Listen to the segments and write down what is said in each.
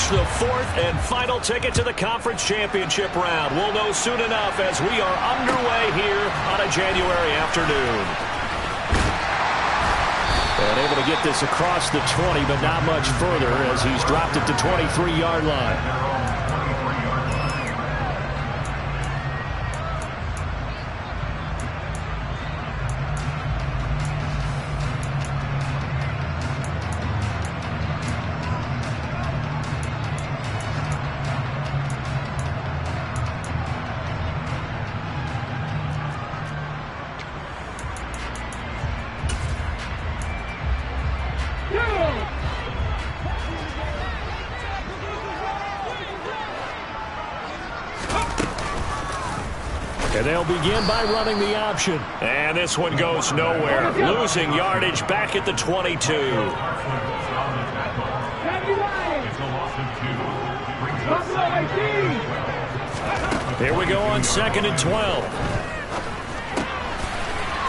clinch the fourth and final ticket to the conference championship round. We'll know soon enough as we are underway here on a January afternoon. And able to get this across the 20, but not much further as he's dropped it to 23-yard line. And they'll begin by running the option. And this one goes nowhere. Losing yardage back at the 22. Here we go on 2nd and 12.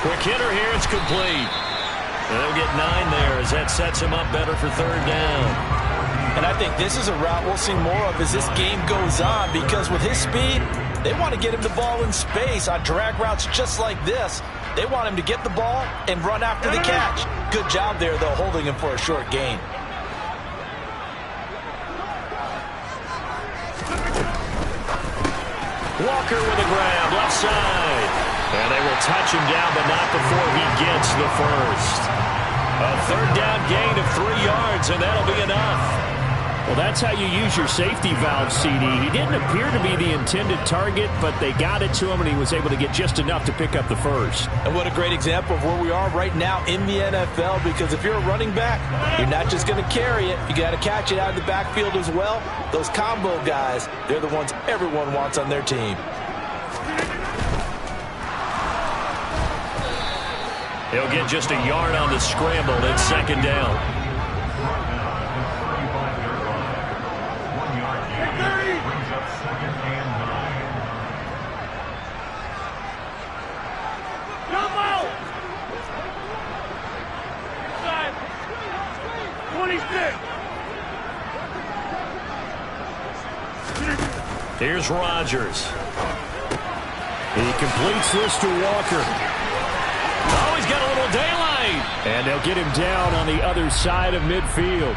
Quick hitter here. It's complete. And they'll get 9 there as that sets him up better for 3rd down. And I think this is a route we'll see more of as this game goes on, because with his speed, they want to get him the ball in space on drag routes just like this. They want him to get the ball and run after the catch. Good job there, though, holding him for a short gain. Walker with a grab, left side. And they will touch him down, but not before he gets the first. A 3rd down gain of 3 yards, and that'll be enough. Well, that's how you use your safety valve, CD. He didn't appear to be the intended target, but they got it to him, and he was able to get just enough to pick up the first. And what a great example of where we are right now in the NFL, because if you're a running back, you're not just going to carry it. You got to catch it out of the backfield as well. Those combo guys, they're the ones everyone wants on their team. He'll get just a yard on the scramble at 2nd down. Here's Rodgers. He completes this to Walker. Oh, he's got a little daylight. And they'll get him down on the other side of midfield.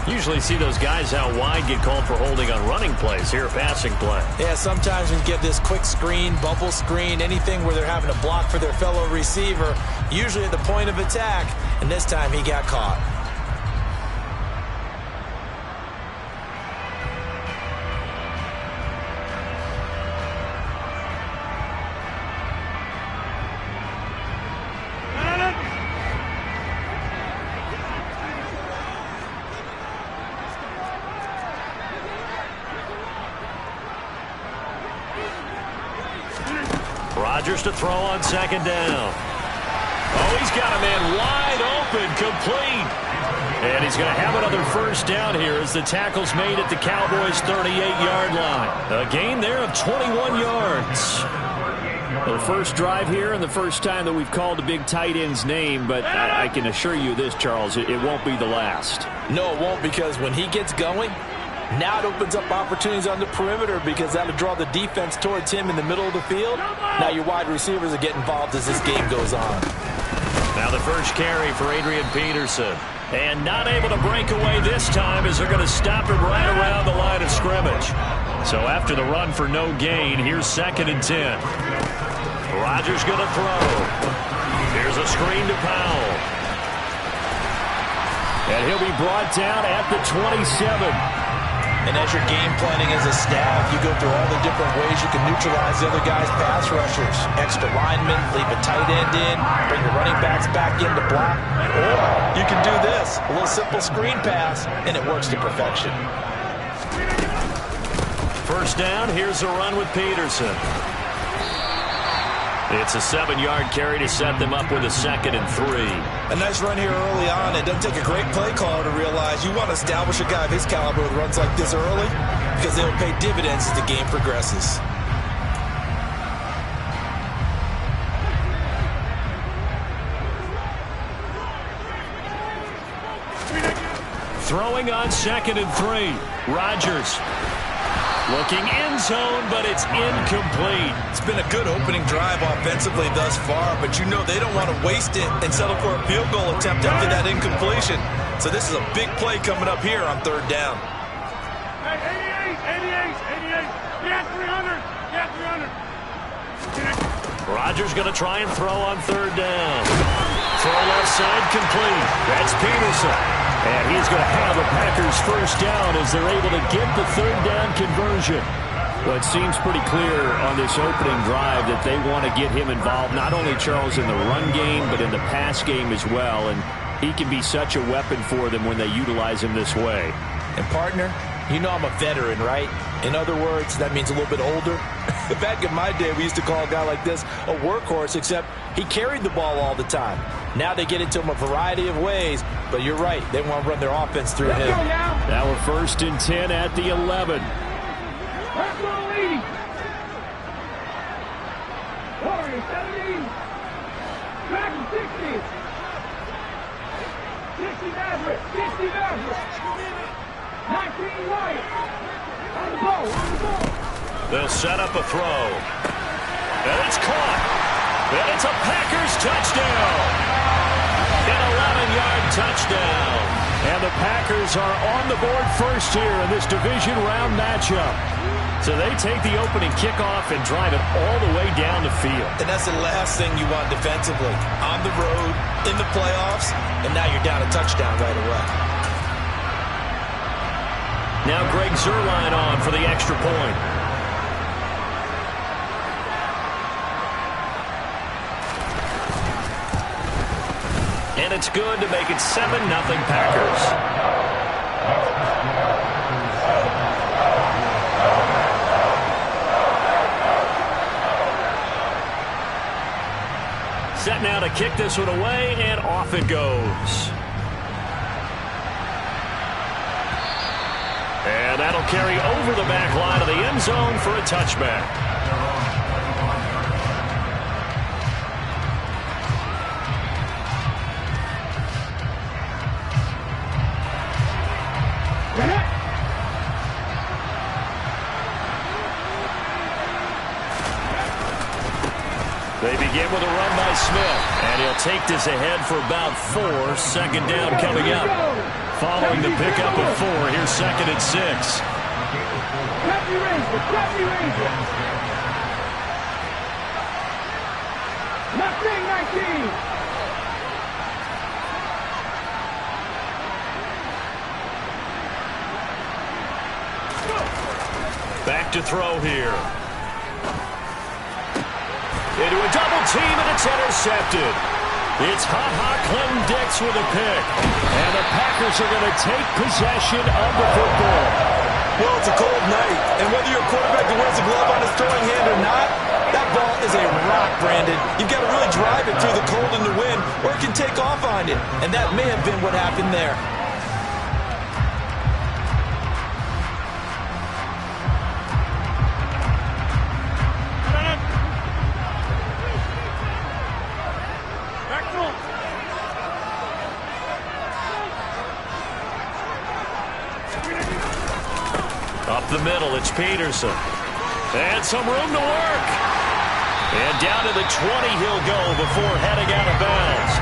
Usually see those guys out wide get called for holding on running plays. Here, a passing play. Yeah, sometimes when you get this quick screen, bubble screen, anything where they're having to block for their fellow receiver, usually at the point of attack, and this time he got caught. Rodgers to throw on 2nd down. Oh, he's got a man wide open, complete. And he's going to have another first down here as the tackle's made at the Cowboys' 38-yard line. A gain there of 21 yards. The first drive here and the first time that we've called a big tight end's name, but I can assure you this, Charles, it won't be the last. No, it won't, because when he gets going, now it opens up opportunities on the perimeter, because that'll draw the defense towards him in the middle of the field. Now your wide receivers are getting involved as this game goes on. Now the first carry for Adrian Peterson. And not able to break away this time as they're going to stop him right around the line of scrimmage. So after the run for no gain, here's 2nd and 10. Rodgers going to throw. Here's a screen to Powell. And he'll be brought down at the 27. And as you're game planning as a staff, you go through all the different ways you can neutralize the other guy's pass rushers. Extra linemen, leave a tight end in, bring the running backs back in to block. Or you can do this, a little simple screen pass, and it works to perfection. First down, here's a run with Peterson. It's a 7-yard carry to set them up with a 2nd and 3. A nice run here early on. It doesn't take a great play caller to realize you want to establish a guy of his caliber with runs like this early, because they will pay dividends as the game progresses. Throwing on 2nd and 3. Rodgers looking end zone, but it's incomplete. It's been a good opening drive offensively thus far, but you know they don't want to waste it and settle for a field goal attempt after that incompletion. So this is a big play coming up here on 3rd down. Hey, 88. Yeah, 300. Yeah, 300. Rodgers going to try and throw on 3rd down. Throw left side complete. That's Peterson. And he's going to have the Packers first down as they're able to get the 3rd down conversion. Well, it seems pretty clear on this opening drive that they want to get him involved, not only, Charles, in the run game, but in the pass game as well. And he can be such a weapon for them when they utilize him this way. And, partner, you know I'm a veteran, right? In other words, that means a little bit older. Back in my day, we used to call a guy like this a workhorse, except he carried the ball all the time. Now they get into him a variety of ways, but you're right. They want to run their offense through him. Now we're 1st and 10 at the 11. Let's go, lead. 40, 17. Back to 60. 60 Maverick. 60 Maverick. 19 White. On the ball. They'll set up a throw. And it's caught. And it's a Packers touchdown. An 11-yard touchdown. And the Packers are on the board first here in this division round matchup. So they take the opening kickoff and drive it all the way down the field. And that's the last thing you want defensively. On the road, in the playoffs, and now you're down a touchdown right away. Now Greg Zuerlein on for the extra point. And it's good to make it 7-0 Packers. Set now to kick this one away, and off it goes. And that'll carry over the back line of the end zone for a touchback. They begin with a run by Smith, and he'll take this ahead for about 4. 2nd down coming up. Following the pickup of 4, here's 2nd and 6. Back to throw here. Into a double team, and it's intercepted. It's Ha-Ha Clem-Dix with a pick. And the Packers are going to take possession of the football. Well, it's a cold night, and whether you're a quarterback that wears a glove on his throwing hand or not, that ball is a rock, Brandon. You've got to really drive it through the cold and the wind, or it can take off on you. And that may have been what happened there. Up the middle, it's Peterson. And some room to work. And down to the 20 he'll go before heading out of bounds.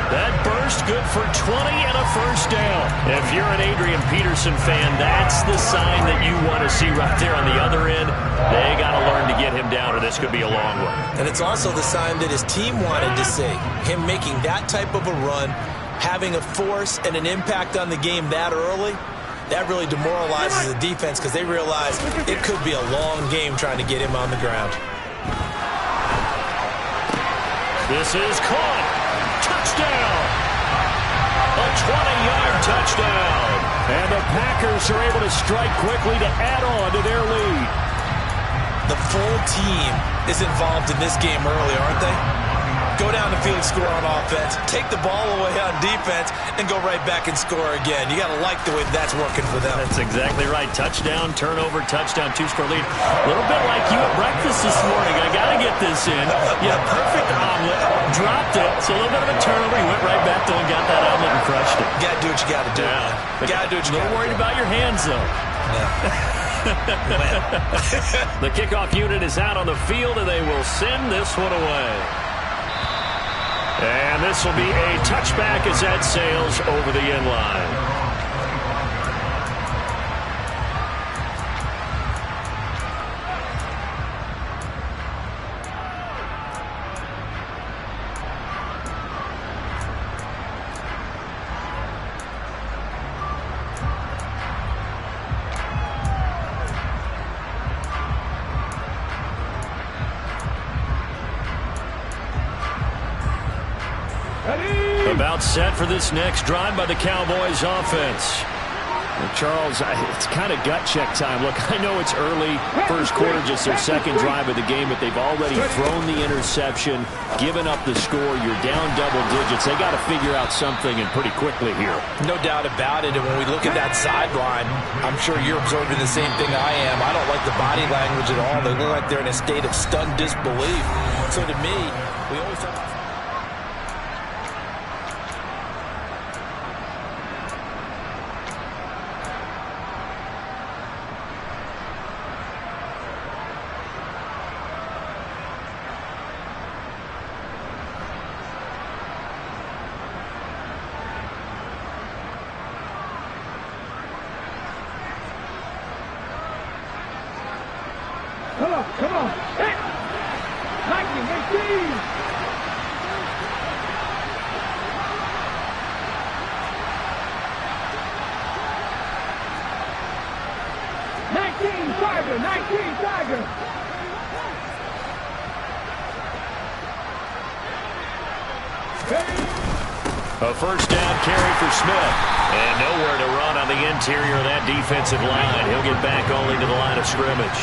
That burst good for 20 and a first down. If you're an Adrian Peterson fan, that's the sign that you want to see right there on the other end. They got to learn to get him down, or this could be a long one. And it's also the sign that his team wanted to see. Him making that type of a run, having a force and an impact on the game that early, that really demoralizes the defense because they realize it could be a long game trying to get him on the ground. This is caught. Touchdown. A 20-yard touchdown. And the Packers are able to strike quickly to add on to their lead. The full team is involved in this game early, aren't they? go down the field, score on offense, take the ball away on defense, and go right back and score again. You got to like the way that's working for them. That's exactly right. Touchdown, turnover, touchdown, two-score lead. A little bit like you at breakfast this morning. I got to get this in. Yeah, perfect omelet. Dropped it. So a little bit of a turnover. You went right back there and got that omelet and crushed it. You got to do what you got to do. Yeah. You got to do what you got to do. A little worried about your hands, though. Yeah. The kickoff unit is out on the field, and they will send this one away. And this will be a touchback as that sails over the end line. About set for this next drive by the Cowboys offense. Well, Charles, it's kind of gut check time. Look, I know it's early, first quarter, just their second drive of the game, but they've already thrown the interception, given up the score. You're down double digits. They got to figure out something, and pretty quickly here. No doubt about it. And when we look at that sideline, I'm sure you're observing the same thing I am. I don't like the body language at all. They look like they're in a state of stunned disbelief. So to me, we always have... Come on. Hey. 19, 18. Tiger, 19 Tiger. A first down carry for Smith. And nowhere to run on the interior of that defensive line. He'll get back only to the line of scrimmage.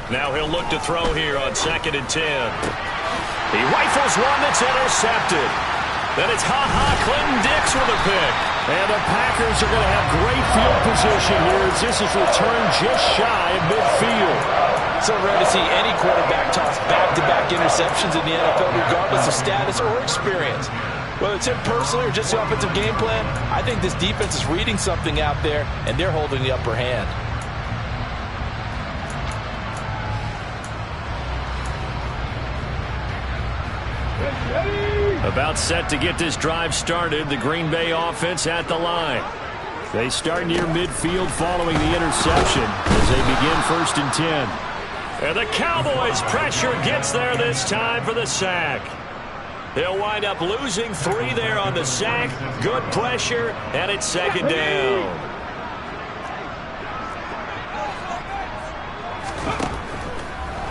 Now he'll look to throw here on 2nd and 10. He rifles one that's intercepted. Then it's Clinton Dix with a pick. And the Packers are going to have great field position here as this is returned just shy of midfield. So rare to see any quarterback toss back-to-back interceptions in the NFL, regardless of status or experience. Whether it's him personally or just the offensive game plan, I think this defense is reading something out there, and they're holding the upper hand. About set to get this drive started. The Green Bay offense at the line. They start near midfield following the interception as they begin 1st and 10. And the Cowboys pressure gets there this time for the sack. They'll wind up losing 3 there on the sack. Good pressure, and it's 2nd down.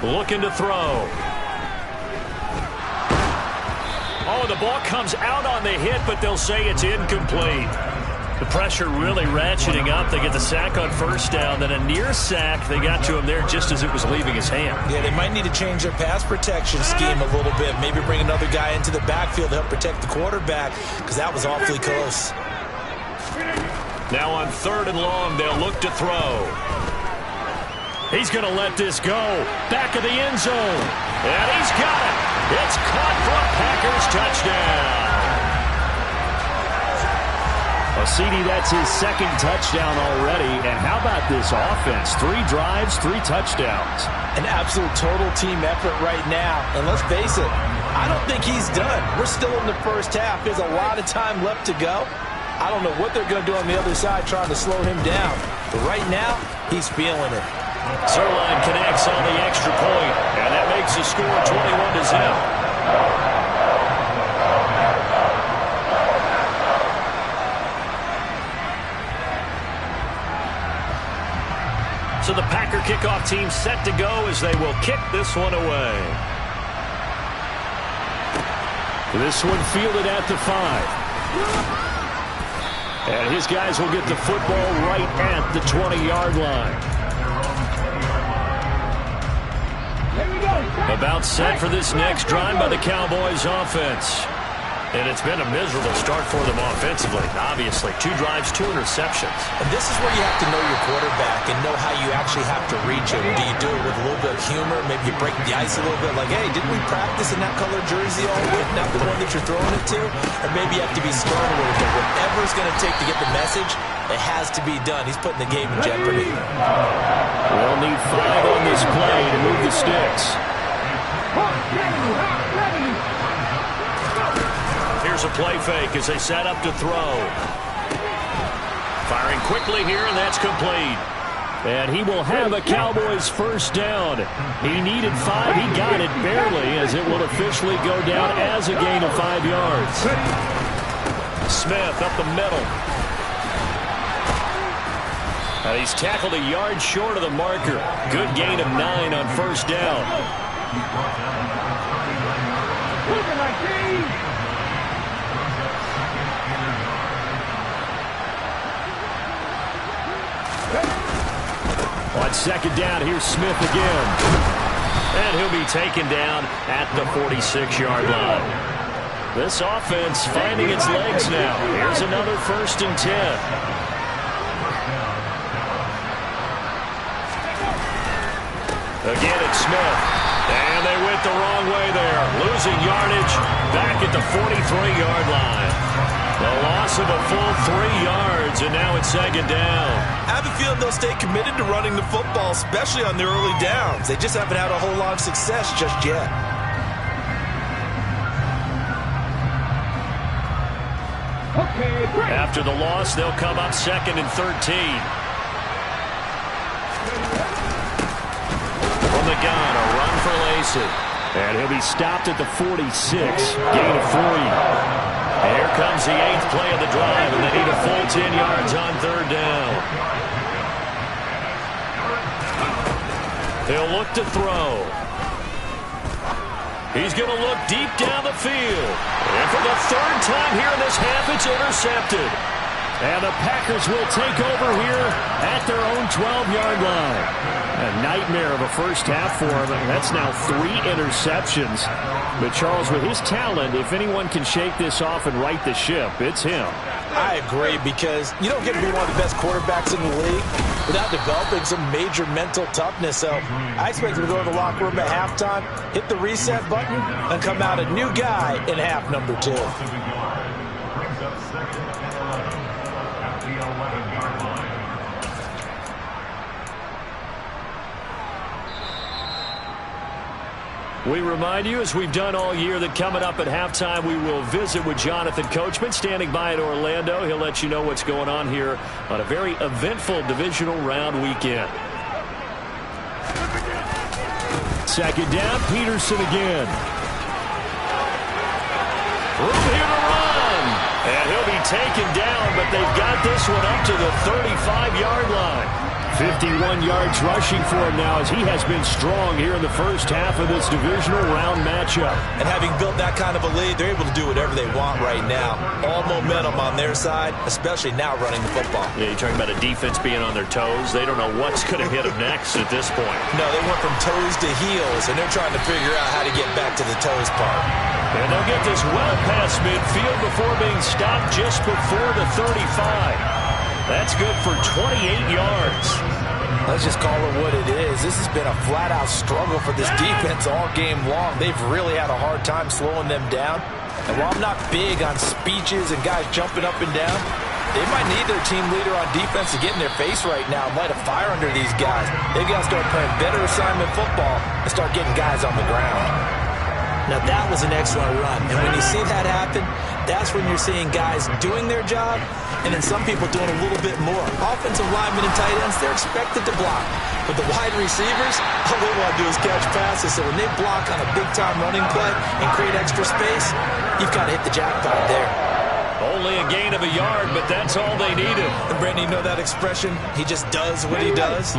Looking to throw. Oh, the ball comes out on the hit, but they'll say it's incomplete. The pressure really ratcheting up. They get the sack on 1st down, then a near sack. They got to him there just as it was leaving his hand. Yeah, they might need to change their pass protection scheme a little bit. Maybe bring another guy into the backfield to help protect the quarterback, because that was awfully close. Now on 3rd and long, they'll look to throw. He's going to let this go. Back of the end zone. And he's got it. It's caught for a Packers touchdown. Well, CD, that's his 2nd touchdown already. And how about this offense? 3 drives, 3 touchdowns. An absolute total team effort right now. And let's face it, I don't think he's done. We're still in the first half. There's a lot of time left to go. I don't know what they're going to do on the other side trying to slow him down. But right now, he's feeling it. Zerline connects on the extra point, and that makes the score 21-0. So the Packer kickoff team set to go as they will kick this one away. This one fielded at the 5. And his guys will get the football right at the 20-yard line. About set for this next drive by the Cowboys offense. And it's been a miserable start for them offensively. Obviously, 2 drives, 2 interceptions. And this is where you have to know your quarterback and know how you actually have to reach him. Do you do it with a little bit of humor? Maybe you break the ice a little bit like, hey, didn't we practice in that color jersey all week? Not the one that you're throwing it to? Or maybe you have to be smart with it. But whatever it's going to take to get the message, it has to be done. He's putting the game in jeopardy. We'll need 5 on this play to move the sticks. Here's a play fake as they set up to throw. Firing quickly here, and that's complete. And he will have a Cowboys first down. He needed 5. He got it barely, as it will officially go down as a gain of 5 yards. Smith up the middle. And he's tackled a yard short of the marker. Good gain of 9 on first down. On second down, here's Smith again. And he'll be taken down at the 46-yard line. This offense finding its legs now. Here's another 1st and 10. Again, it's Smith. And they went the wrong way there. Losing yardage back at the 43-yard line. The loss of a full 3 yards, and now it's second down. I have a feeling they'll stay committed to running the football, especially on their early downs. They just haven't had a whole lot of success just yet. After the loss, they'll come up 2nd and 13. From the gun, a run for Lacey. And he'll be stopped at the 46. Gain of 3. Here comes the 8th play of the drive, and they need a full 10 yards on 3rd down. He'll look to throw. He's going to look deep down the field. And for the 3rd time here in this half, it's intercepted. And the Packers will take over here at their own 12-yard line. A nightmare of a first half for him. That's now 3 interceptions. But Charles, with his talent, if anyone can shake this off and right the ship, it's him. I agree, because you don't get to be one of the best quarterbacks in the league without developing some major mental toughness. So I expect him to go to the locker room at halftime, hit the reset button, and come out a new guy in half number 2. We remind you, as we've done all year, that coming up at halftime, we will visit with Jonathan Coachman, standing by in Orlando. He'll let you know what's going on here on a very eventful divisional round weekend. Second down, Peterson again. Room here to run. And he'll be taken down, but they've got this one up to the 35-yard line. 51 yards rushing for him now, as he has been strong here in the first half of this divisional round matchup. And having built that kind of a lead, they're able to do whatever they want right now. All momentum on their side, especially now running the football. Yeah, you're talking about a defense being on their toes. They don't know what's going to hit them next at this point. No, they went from toes to heels, and they're trying to figure out how to get back to the toes part. And they'll get this well past midfield before being stopped just before the 35. That's good for 28 yards. Let's just call it what it is. This has been a flat-out struggle for this defense all game long. They've really had a hard time slowing them down. And while I'm not big on speeches and guys jumping up and down, they might need their team leader on defense to get in their face right now and light a fire under these guys. They've got to start playing better assignment football and start getting guys on the ground. Now, that was an excellent run. And when you see that happen, that's when you're seeing guys doing their job and then some people doing a little bit more. Offensive linemen and tight ends, they're expected to block. But the wide receivers, all they want to do is catch passes. So when they block on a big-time running play and create extra space, you've got to hit the jackpot there. Only a gain of a yard, but that's all they needed. And Brandon, you know that expression? He just does what he does?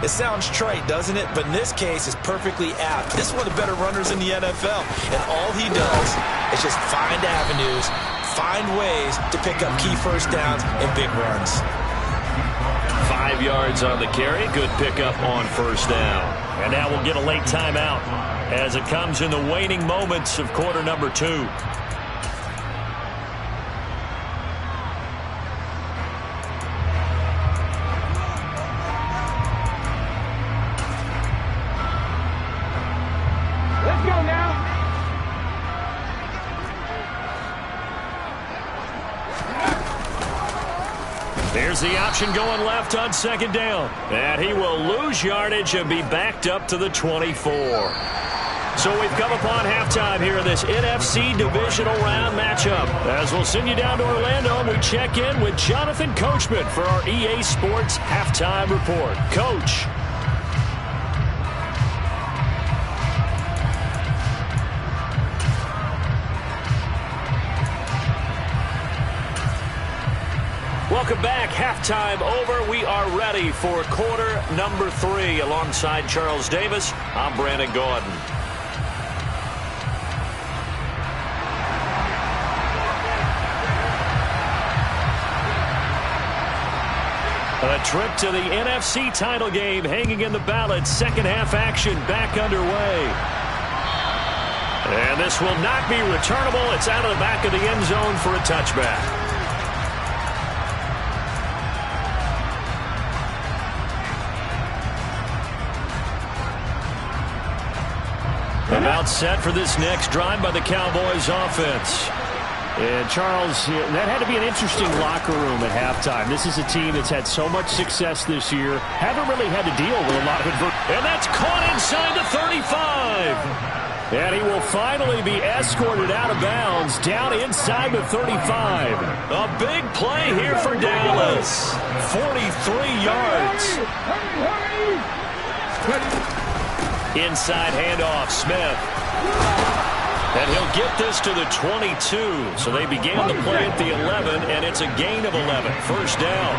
It sounds trite, doesn't it? But in this case, it's perfectly apt. This is one of the better runners in the NFL. And all he does is just find avenues, find ways to pick up key first downs and big runs. 5 yards on the carry. Good pickup on first down. And now we'll get a late timeout as it comes in the waning moments of quarter number 2. Here's the option going left on second down. And he will lose yardage and be backed up to the 24. So we've come upon halftime here in this NFC Divisional Round matchup. As we'll send you down to Orlando, and we check in with Jonathan Coachman for our EA Sports Halftime Report. Coach. Welcome back. Halftime over. We are ready for quarter number 3. Alongside Charles Davis, I'm Brandon Gordon. A trip to the NFC title game hanging in the balance. Second half action back underway. And this will not be returnable. It's out of the back of the end zone for a touchback. About set for this next drive by the Cowboys offense. And Charles, that had to be an interesting locker room at halftime. This is a team that's had so much success this year. Haven't really had to deal with a lot of adversity. And that's caught inside the 35. And he will finally be escorted out of bounds down inside the 35. A big play here for Dallas. 43 yards. Inside handoff, Smith. And he'll get this to the 22. So they began the play at the 11, and it's a gain of 11. First down.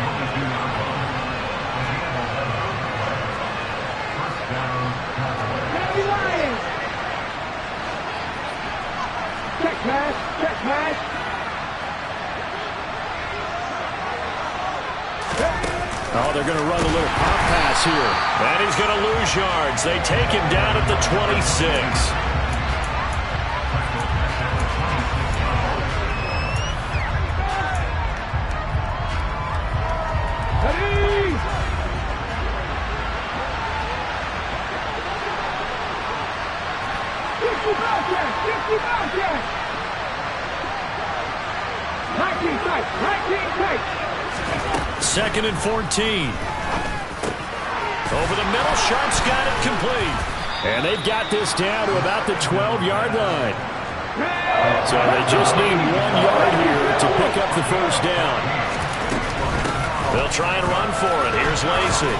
Check pass, check pass. Oh, they're going to run a little pop pass here. And he's going to lose yards. They take him down at the 26. Second and 14. Over the middle, Sharp's got it complete. And they've got this down to about the 12-yard line. So they just need 1 yard here to pick up the first down. They'll try and run for it. Here's Lacy.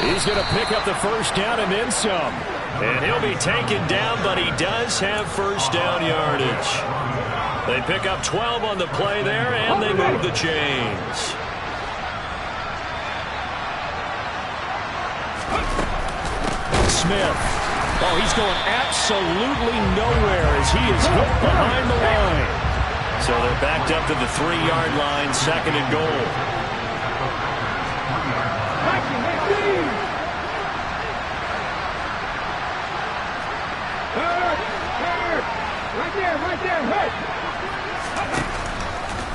He's going to pick up the first down and then some. And he'll be taken down, but he does have first down yardage. They pick up 12 on the play there, and they move the chains. Smith. Oh, he's going absolutely nowhere as he is hit behind the line. So they're backed up to the 3-yard line, second and goal. Right there, hit.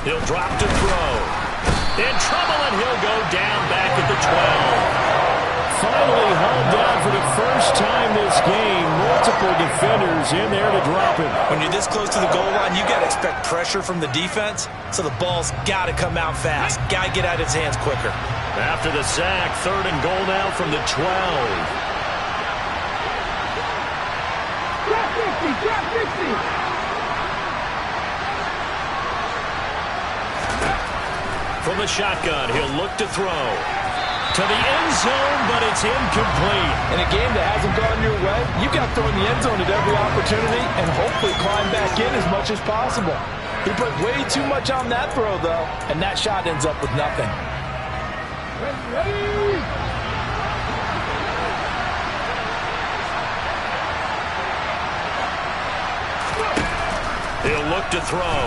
He'll drop to throw. In trouble, and he'll go down back at the 12. Finally hauled down for the first time this game. Multiple defenders in there to drop him. When you're this close to the goal line, you got to expect pressure from the defense, so the ball's got to come out fast. Got to get out of his hands quicker. After the sack, third and goal now from the 12. Drop 50. From the shotgun, he'll look to throw. To the end zone, but it's incomplete. In a game that hasn't gone your way, you've got to throw in the end zone at every opportunity and hopefully climb back in as much as possible. He put way too much on that throw, though, and that shot ends up with nothing. He'll look to throw.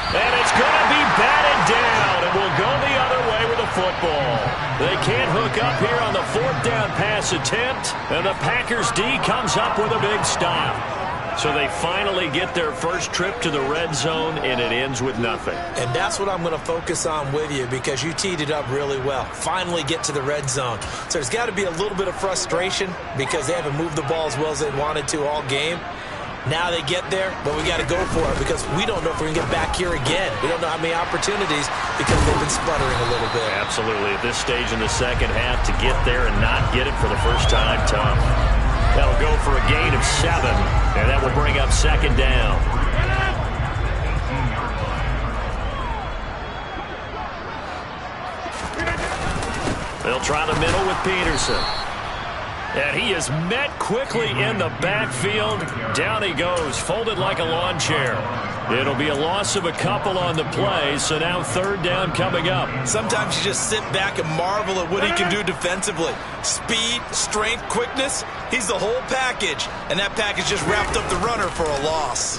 And it's going to be batted down, and will go the other way with the football. They can't hook up here on the 4th down pass attempt, and the Packers D comes up with a big stop. So they finally get their first trip to the red zone, and it ends with nothing. And that's what I'm going to focus on with you, because you teed it up really well. Finally get to the red zone. So there's got to be a little bit of frustration because they haven't moved the ball as well as they wanted to all game. Now they get there, but we got to go for it because we don't know if we're going to get back here again. We don't know how many opportunities because they've been sputtering a little bit. Absolutely. At this stage in the second half, to get there and not get it for the first time, tough. That'll go for a gain of 7, and that will bring up 2nd down. They'll try the middle with Peterson. And he is met quickly in the backfield. Down he goes, folded like a lawn chair. It'll be a loss of a couple on the play, so now 3rd down coming up. Sometimes you just sit back and marvel at what he can do defensively. Speed, strength, quickness, he's the whole package. And that package just wrapped up the runner for a loss.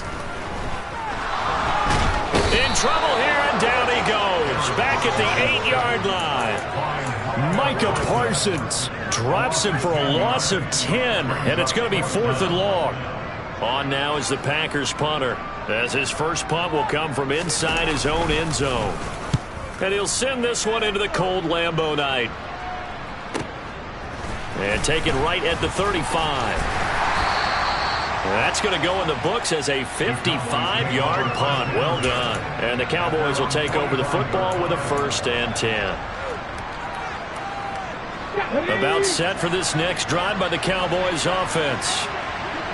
In trouble here, and down he goes. Back at the 8-yard line. Micah Parsons drops him for a loss of 10, and it's going to be 4th and long. On now is the Packers punter, as his first punt will come from inside his own end zone. And he'll send this one into the cold Lambeau night. And taken right at the 35. That's going to go in the books as a 55-yard punt. Well done. And the Cowboys will take over the football with a 1st and 10. About set for this next drive by the Cowboys offense.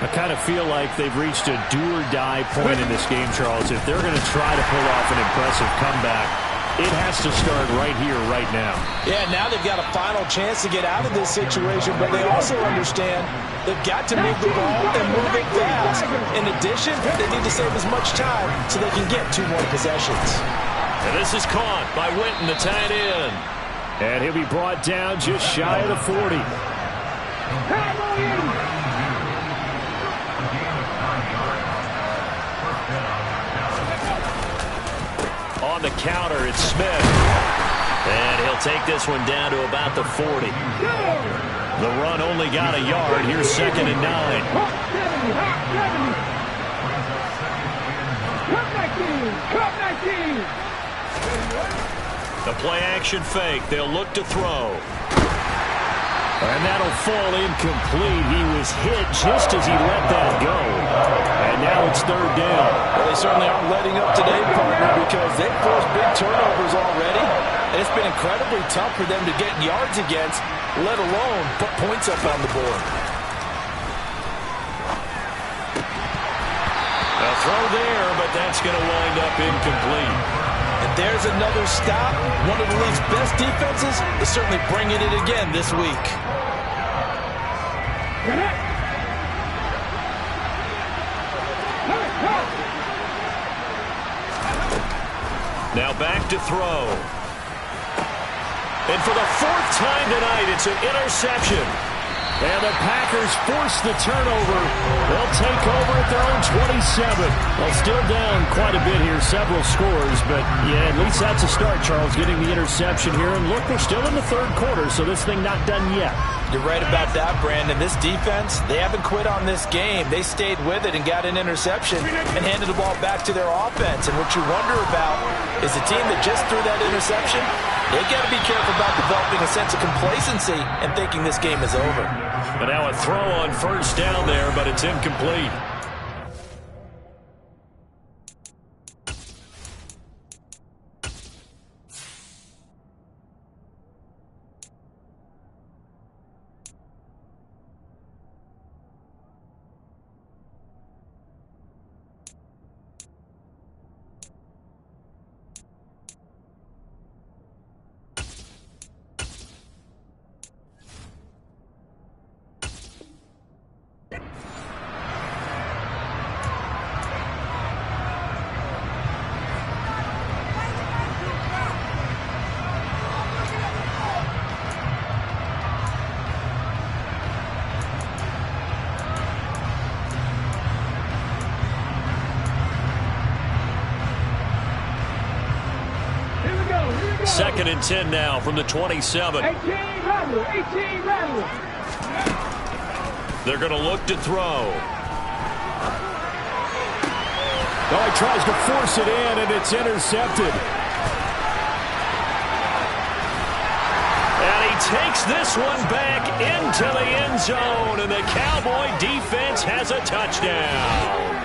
I kind of feel like they've reached a do-or-die point in this game, Charles. If they're going to try to pull off an impressive comeback, it has to start right here, right now. Yeah, now they've got a final chance to get out of this situation, but they also understand they've got to move the ball and move it fast. In addition, they need to save as much time so they can get 2 more possessions. And this is caught by Witten, the tight end. And he'll be brought down just shy of the 40. On the counter, it's Smith. And he'll take this one down to about the 40. The run only got a yard. Here's 2nd and 9. The play-action fake. They'll look to throw. And that'll fall incomplete. He was hit just as he let that go. And now it's 3rd down. Well, they certainly aren't letting up today, partner, because they've forced big turnovers already. And it's been incredibly tough for them to get yards against, let alone put points up on the board. A throw there, but that's going to wind up incomplete. And there's another stop. One of the league's best defenses is certainly bringing it again this week. Now back to throw. And for the 4th time tonight, it's an interception. And the Packers force the turnover. They'll take over at their own 27. Well, still down quite a bit here, several scores. But, yeah, at least that's a start, Charles, getting the interception here. And look, we're still in the 3rd quarter, so this thing not done yet. You're right about that, Brandon. This defense, they haven't quit on this game. They stayed with it and got an interception and handed the ball back to their offense. And what you wonder about is the team that just threw that interception, they've got to be careful about developing a sense of complacency and thinking this game is over. But now a throw on 1st down there, but it's incomplete. 2nd and 10 now from the 27. 18 rattle, 18 rattle. They're going to look to throw. Oh, he tries to force it in, and it's intercepted. And he takes this one back into the end zone, and the Cowboy defense has a touchdown.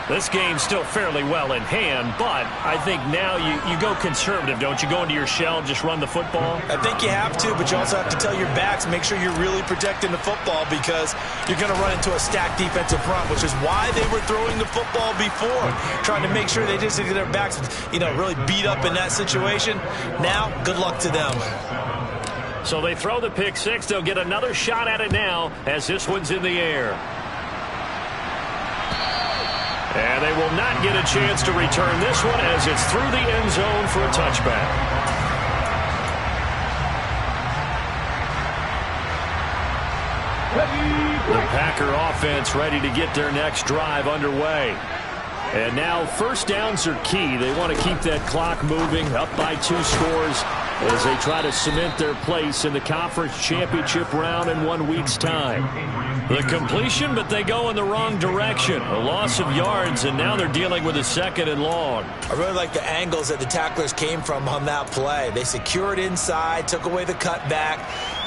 This game's still fairly well in hand, but I think now you go conservative, don't you? Go into your shell and just run the football? I think you have to, but you also have to tell your backs, make sure you're really protecting the football because you're going to run into a stacked defensive front, which is why they were throwing the football before, trying to make sure they just get their backs, really beat up in that situation. Now, good luck to them. So they throw the pick six. They'll get another shot at it now as this one's in the air. And they will not get a chance to return this one as it's through the end zone for a touchback. The Packer offense ready to get their next drive underway. And now first downs are key. They want to keep that clock moving, up by 2 scores as they try to cement their place in the conference championship round in 1 week's time. The completion, but they go in the wrong direction. A loss of yards, and now they're dealing with a 2nd and long. I really like the angles that the tacklers came from on that play. They secured inside, took away the cutback.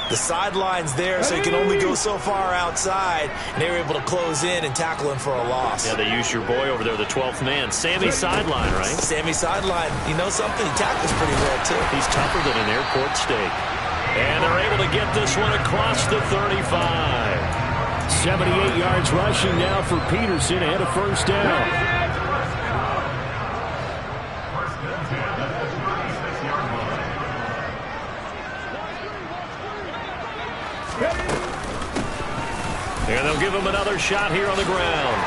The sideline's there, so you can only go so far outside. And they were able to close in and tackle him for a loss. Yeah, they used your boy over there, the 12th man. Sammy Sideline, right? Sammy Sideline. You know something? He tackles pretty well, too. He's tougher than an airport steak. And they're able to get this one across the 35. 78 yards rushing now for Peterson and a first down. And they'll give him another shot here on the ground.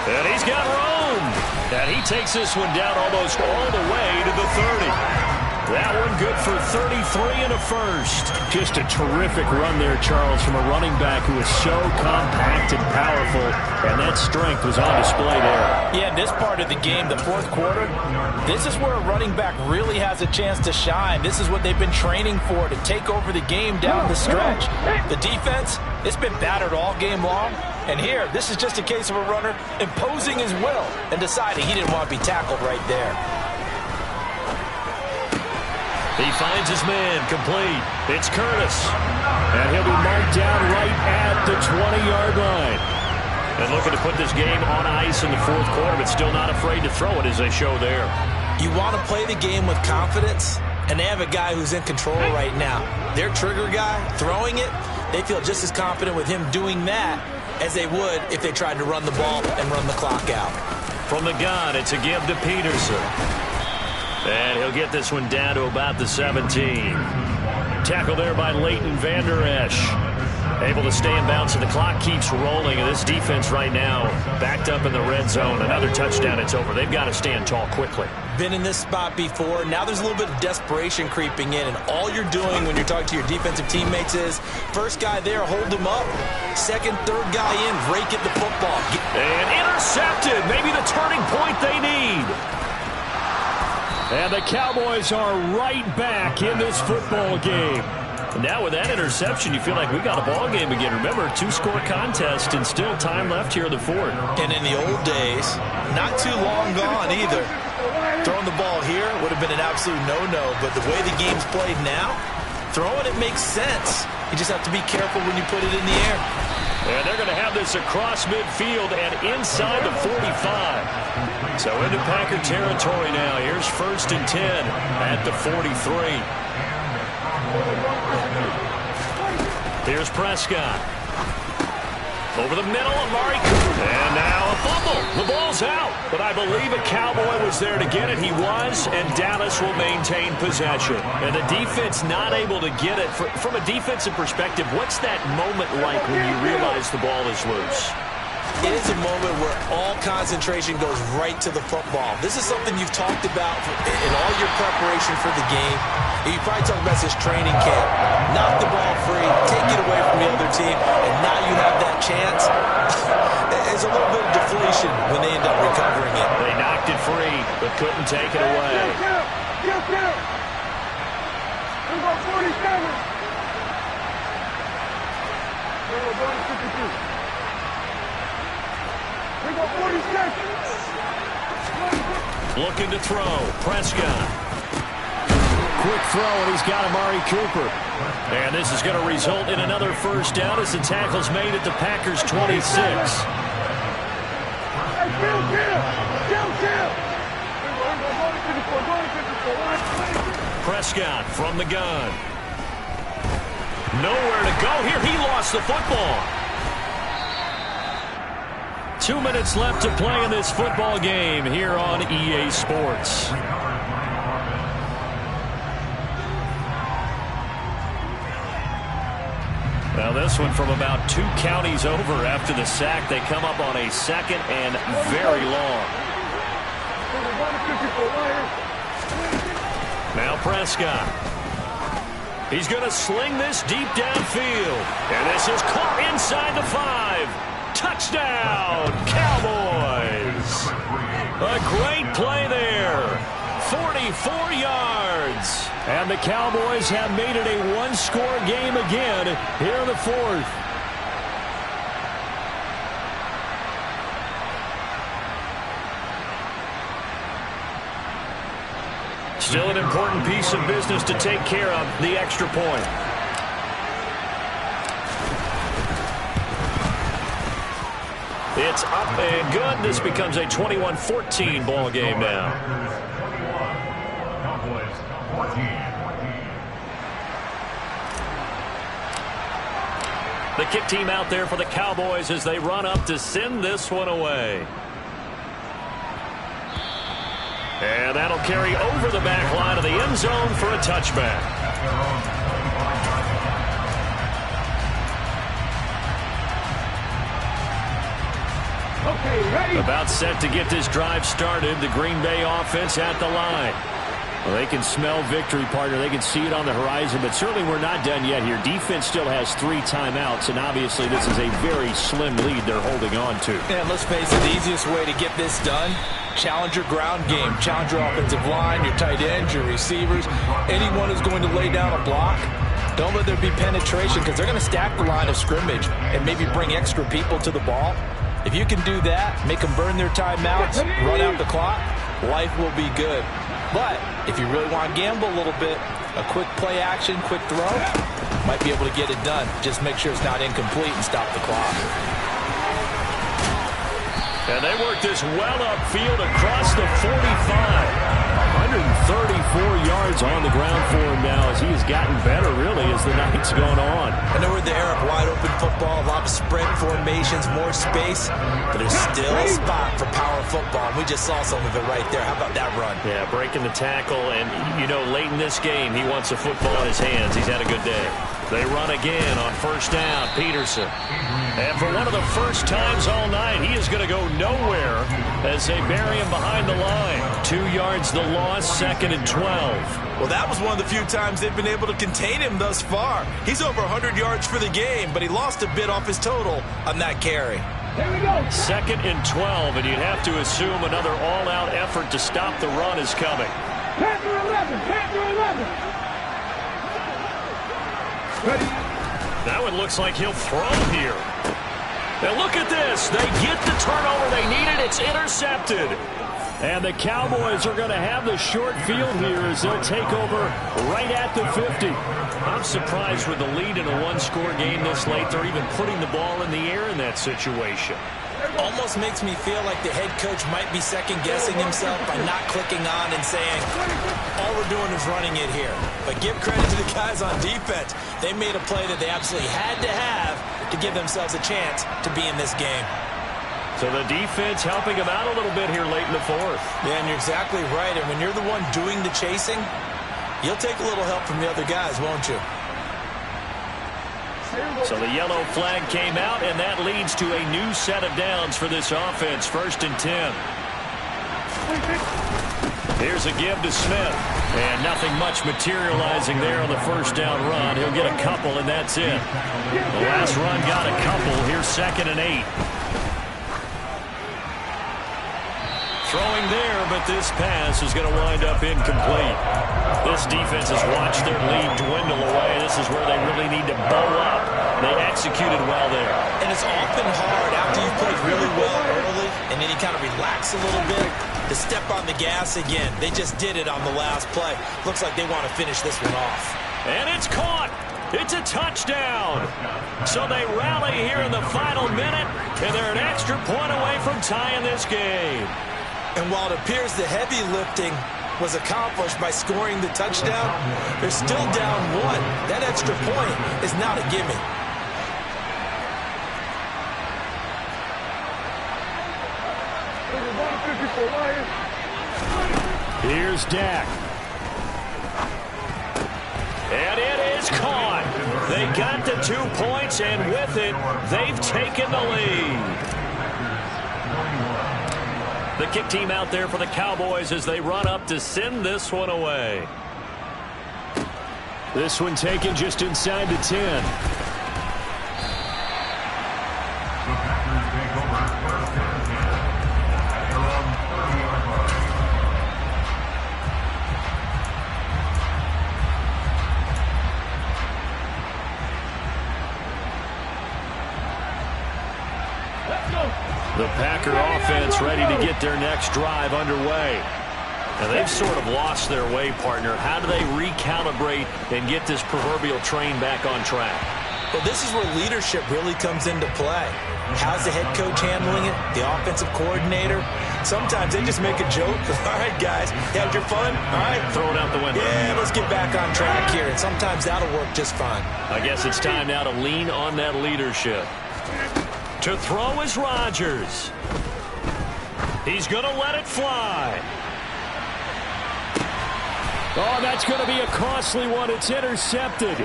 And he's got room. And he takes this one down almost all the way to the 30. That one good for 33 and a first. Just a terrific run there, Charles, from a running back who is so compact and powerful, and that strength was on display there. Yeah, this part of the game, the fourth quarter, this is where a running back really has a chance to shine. This is what they've been training for, to take over the game down the stretch. The defense, it's been battered all game long. And here, this is just a case of a runner imposing his will and deciding he didn't want to be tackled right there. He finds his man, complete. It's Curtis. And he'll be marked down right at the 20-yard line. And looking to put this game on ice in the fourth quarter, but still not afraid to throw it as they show there. You want to play the game with confidence, and they have a guy who's in control right now. Their trigger guy, throwing it, they feel just as confident with him doing that as they would if they tried to run the ball and run the clock out. From the gun, it's a give to Peterson. And he'll get this one down to about the 17. Tackle there by Leighton Vander Esch. Able to stay in bounds, and the clock keeps rolling. And this defense right now backed up in the red zone. Another touchdown, it's over. They've got to stand tall quickly. Been in this spot before. Now there's a little bit of desperation creeping in. And all you're doing when you're talking to your defensive teammates is, first guy there, hold him up. Second, third guy in, rake at the football. And intercepted. Maybe the turning point they need. And the Cowboys are right back in this football game. Now with that interception, you feel like we got a ball game again. Remember, 2-score contest and still time left here in the fourth. And in the old days, not too long gone either. Throwing the ball here would have been an absolute no-no, but the way the game's played now, throwing it makes sense. You just have to be careful when you put it in the air. And they're going to have this across midfield and inside the 45. So into Packer territory now. Here's 1st and 10 at the 43. Here's Prescott. Over the middle, Amari Cooper. And now a fumble. The ball's out. But I believe a Cowboy was there to get it. He was, and Dallas will maintain possession. And the defense not able to get it. From a defensive perspective, what's that moment like when you realize the ball is loose? It is a moment where all concentration goes right to the football. This is something you've talked about in all your preparation for the game. You probably talked about this training camp. Knock the ball free, take it away from the other team, and now you have that chance. There's a little bit of deflation when they end up recovering it. They knocked it free, but couldn't take it away. Number 47. Looking to throw. Prescott. Quick throw, and he's got Amari Cooper. And this is going to result in another first down as the tackle's made at the Packers' 26. Prescott from the gun. Nowhere to go here. He lost the football. 2 minutes left to play in this football game here on EA Sports. Now this one from about 2 counties over after the sack. They come up on a second and very long. Now Prescott. He's going to sling this deep downfield. And this is caught inside the 5. Touchdown, Cowboys. A great play there. 44 yards. And the Cowboys have made it a one-score game again here in the 4th. Still an important piece of business to take care of, the extra point. It's up and good. This becomes a 21-14 ball game now. The kick team out there for the Cowboys as they run up to send this one away. And that'll carry over the back line of the end zone for a touchback. Okay, ready? About set to get this drive started. The Green Bay offense at the line. Well, they can smell victory, partner. They can see it on the horizon, but certainly we're not done yet here. Defense still has 3 timeouts, and obviously this is a very slim lead they're holding on to. And let's face it, the easiest way to get this done, challenge your ground game. Challenge your offensive line, your tight ends, your receivers, anyone who's going to lay down a block. Don't let there be penetration because they're going to stack the line of scrimmage and maybe bring extra people to the ball. If you can do that, make them burn their timeouts, run out the clock, life will be good. But if you really want to gamble a little bit, a quick play action, quick throw, might be able to get it done. Just make sure it's not incomplete and stop the clock. And they work this well upfield across the 45. 134 yards on the ground for him now as he has gotten better, really, as the night's gone on. I know we're in the era of wide-open football, a lot of sprint formations, more space, but there's still a spot for power football. We just saw some of it right there. How about that run? Yeah, breaking the tackle, and, you know, late in this game, he wants the football in his hands. He's had a good day. They run again on first down, Peterson. And for one of the first times all night, he is going to go nowhere as they bury him behind the line. 2 yards the loss, 2nd and 12. Well, that was one of the few times they've been able to contain him thus far. He's over 100 yards for the game, but he lost a bit off his total on that carry. Here we go. 2nd and 12, and you'd have to assume another all-out effort to stop the run is coming. Panther 11. Panther 11. Ready? That one looks like he'll throw here. Now look at this. They get the turnover they needed. It's intercepted. And the Cowboys are going to have the short field here as they'll take over right at the 50. I'm surprised with the lead in a one-score game this late. They're even putting the ball in the air in that situation. Almost makes me feel like the head coach might be second-guessing himself by not clicking on and saying, all we're doing is running it here. But give credit to the guys on defense. They made a play that they absolutely had to have to give themselves a chance to be in this game. So the defense helping him out a little bit here late in the 4th. Yeah, and you're exactly right. And when you're the one doing the chasing, you'll take a little help from the other guys, won't you? So the yellow flag came out, and that leads to a new set of downs for this offense. 1st and 10. Here's a give to Smith. And nothing much materializing there on the 1st down run. He'll get a couple, and that's it. The last run got a couple. Here's 2nd and 8. Throwing there, but this pass is going to wind up incomplete. This defense has watched their lead dwindle away. This is where they really need to bow up. They executed well there. And it's often hard after you've played really well early and then you kind of relax a little bit to step on the gas again. They just did it on the last play. Looks like they want to finish this one off. And it's caught. It's a touchdown. So they rally here in the final minute, and they're an extra point away from tying this game. And while it appears the heavy lifting was accomplished by scoring the touchdown, they're still down 1. That extra point is not a gimme. Here's Dak. And it is caught. They got the 2 points, and with it, they've taken the lead. The kick team out there for the Cowboys as they run up to send this one away. This one taken just inside the 10. The Packer offense ready to get their next drive underway. Now they've sort of lost their way, partner. How do they recalibrate and get this proverbial train back on track? Well, this is where leadership really comes into play. How's the head coach handling it? The offensive coordinator? Sometimes they just make a joke. All right, guys, you had your fun? All right. Throw it out the window. Yeah, let's get back on track here. And sometimes that'll work just fine. I guess it's time now to lean on that leadership. To throw is Rodgers. He's going to let it fly. Oh, that's going to be a costly one. It's intercepted.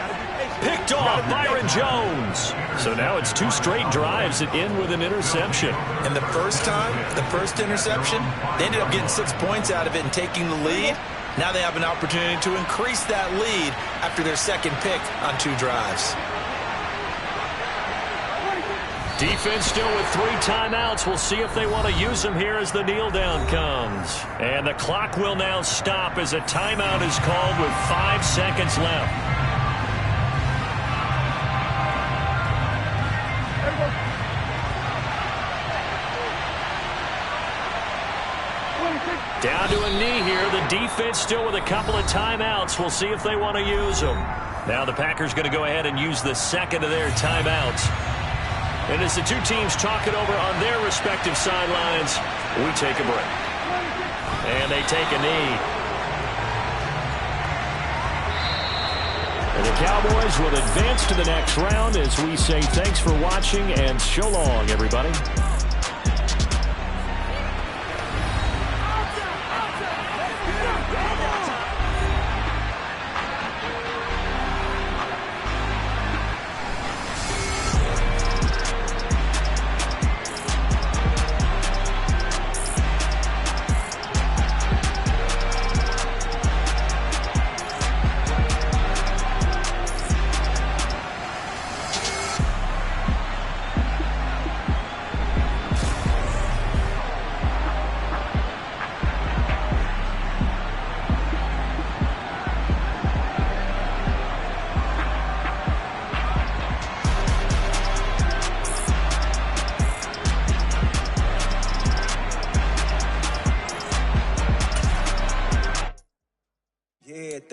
Picked off Byron Jones. So now it's 2 straight drives that end with an interception. And the first time, the first interception, they ended up getting 6 points out of it and taking the lead. Now they have an opportunity to increase that lead after their second pick on 2 drives. Defense still with 3 timeouts. We'll see if they want to use them here as the kneel down comes. And the clock will now stop as a timeout is called with 5 seconds left. Down to a knee here. The defense still with a couple of timeouts. We'll see if they want to use them. Now the Packers going to go ahead and use the second of their timeouts. And as the 2 teams talk it over on their respective sidelines, we take a break. And they take a knee. And the Cowboys will advance to the next round as we say thanks for watching and so long, everybody.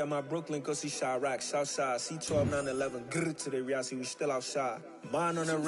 My Brooklyn, go see Chirac, Southside, C12, 911, grrr to the reality, we still outside. Mine on the